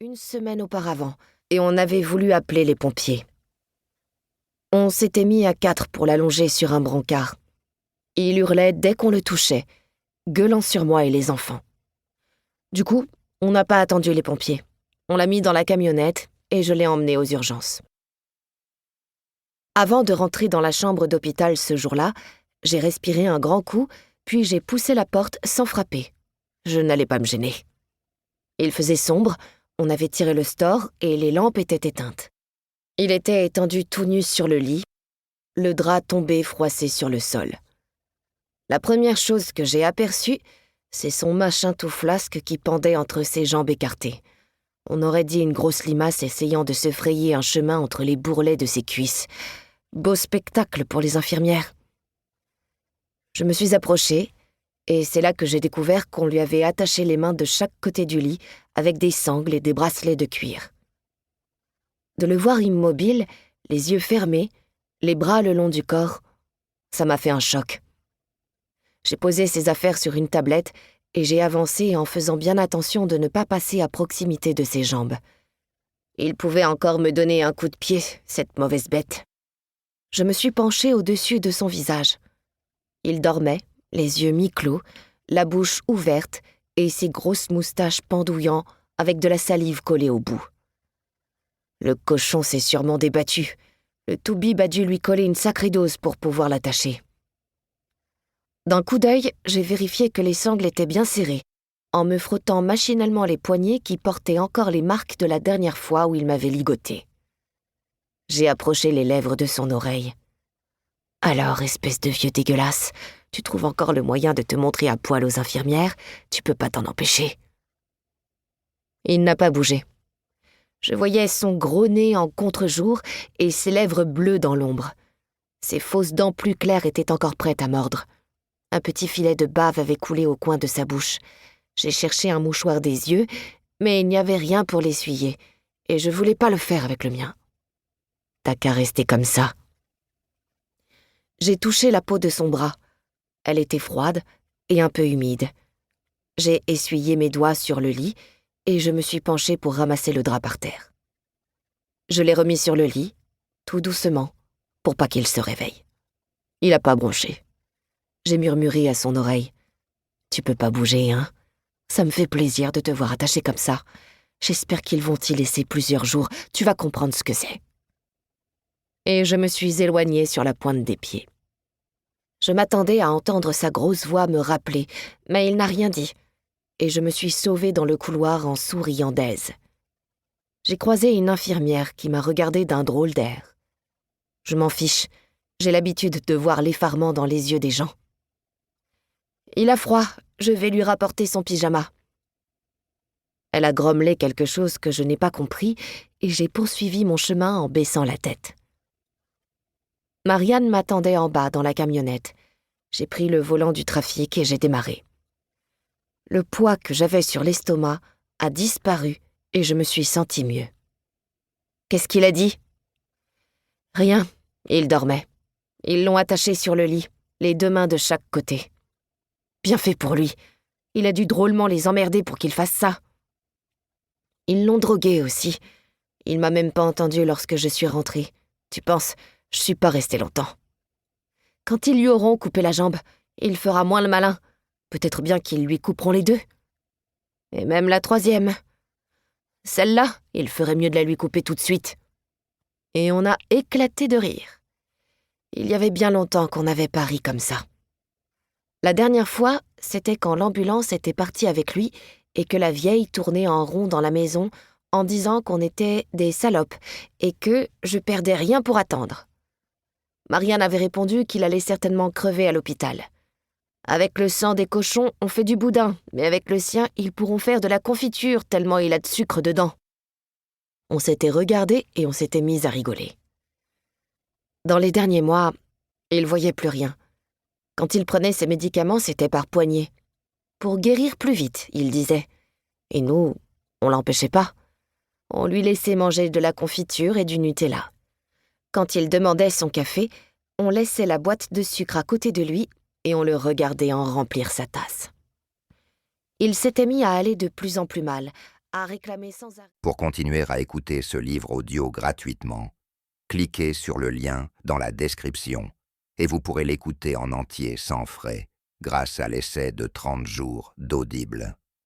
1 semaine auparavant, et on avait voulu appeler les pompiers. On s'était mis à 4 pour l'allonger sur un brancard. Il hurlait dès qu'on le touchait, gueulant sur moi et les enfants. Du coup, on n'a pas attendu les pompiers. On l'a mis dans la camionnette et je l'ai emmené aux urgences. Avant de rentrer dans la chambre d'hôpital ce jour-là, j'ai respiré un grand coup, puis j'ai poussé la porte sans frapper. Je n'allais pas me gêner. Il faisait sombre, on avait tiré le store et les lampes étaient éteintes. Il était étendu tout nu sur le lit, le drap tombé froissé sur le sol. La première chose que j'ai aperçue, c'est son machin tout flasque qui pendait entre ses jambes écartées. On aurait dit une grosse limace essayant de se frayer un chemin entre les bourrelets de ses cuisses. Beau spectacle pour les infirmières. Je me suis approchée, et c'est là que j'ai découvert qu'on lui avait attaché les mains de chaque côté du lit avec des sangles et des bracelets de cuir. De le voir immobile, les yeux fermés, les bras le long du corps, ça m'a fait un choc. J'ai posé ses affaires sur une tablette et j'ai avancé en faisant bien attention de ne pas passer à proximité de ses jambes. Il pouvait encore me donner un coup de pied, cette mauvaise bête. Je me suis penchée au-dessus de son visage. Il dormait, les yeux mi-clos, la bouche ouverte et ses grosses moustaches pendouillant avec de la salive collée au bout. Le cochon s'est sûrement débattu. Le toubib a dû lui coller une sacrée dose pour pouvoir l'attacher. D'un coup d'œil, j'ai vérifié que les sangles étaient bien serrées, en me frottant machinalement les poignets qui portaient encore les marques de la dernière fois où il m'avait ligoté. J'ai approché les lèvres de son oreille. « Alors, espèce de vieux dégueulasse, tu trouves encore le moyen de te montrer à poil aux infirmières, tu peux pas t'en empêcher. » Il n'a pas bougé. Je voyais son gros nez en contre-jour et ses lèvres bleues dans l'ombre. Ses fausses dents plus claires étaient encore prêtes à mordre. Un petit filet de bave avait coulé au coin de sa bouche. J'ai cherché un mouchoir des yeux, mais il n'y avait rien pour l'essuyer, et je voulais pas le faire avec le mien. « T'as qu'à rester comme ça. » J'ai touché la peau de son bras. Elle était froide et un peu humide. J'ai essuyé mes doigts sur le lit et je me suis penchée pour ramasser le drap par terre. Je l'ai remis sur le lit, tout doucement, pour pas qu'il se réveille. Il a pas bronché. J'ai murmuré à son oreille. « Tu peux pas bouger, hein? Ça me fait plaisir de te voir attaché comme ça. J'espère qu'ils vont t'y laisser plusieurs jours. Tu vas comprendre ce que c'est. » Et je me suis éloignée sur la pointe des pieds. Je m'attendais à entendre sa grosse voix me rappeler, mais il n'a rien dit, et je me suis sauvée dans le couloir en souriant d'aise. J'ai croisé une infirmière qui m'a regardée d'un drôle d'air. Je m'en fiche, j'ai l'habitude de voir l'effarement dans les yeux des gens. « Il a froid, je vais lui rapporter son pyjama. » Elle a grommelé quelque chose que je n'ai pas compris, et j'ai poursuivi mon chemin en baissant la tête. Marianne m'attendait en bas dans la camionnette. J'ai pris le volant du trafic et j'ai démarré. Le poids que j'avais sur l'estomac a disparu et je me suis sentie mieux. « Qu'est-ce qu'il a dit ?»« Rien, il dormait. Ils l'ont attaché sur le lit, les 2 mains de chaque côté. Bien fait pour lui. Il a dû drôlement les emmerder pour qu'ils fassent ça. Ils l'ont drogué aussi. Il m'a même pas entendu lorsque je suis rentrée. Tu penses, je suis pas restée longtemps. Quand ils lui auront coupé la jambe, il fera moins le malin. Peut-être bien qu'ils lui couperont les 2. Et même la 3e. Celle-là, il ferait mieux de la lui couper tout de suite. » Et on a éclaté de rire. Il y avait bien longtemps qu'on n'avait pas ri comme ça. La dernière fois, c'était quand l'ambulance était partie avec lui et que la vieille tournait en rond dans la maison en disant qu'on était des salopes et que je perdais rien pour attendre. Marianne avait répondu qu'il allait certainement crever à l'hôpital. Avec le sang des cochons, on fait du boudin, mais avec le sien, ils pourront faire de la confiture tellement il a de sucre dedans. On s'était regardés et on s'était mis à rigoler. Dans les derniers mois, il voyait plus rien. Quand il prenait ses médicaments, c'était par poignée. Pour guérir plus vite, il disait. Et nous, on l'empêchait pas. On lui laissait manger de la confiture et du Nutella. Quand il demandait son café, on laissait la boîte de sucre à côté de lui et on le regardait en remplir sa tasse. Il s'était mis à aller de plus en plus mal, à réclamer sans arrêt. Pour continuer à écouter ce livre audio gratuitement, cliquez sur le lien dans la description et vous pourrez l'écouter en entier sans frais grâce à l'essai de 30 jours d'Audible.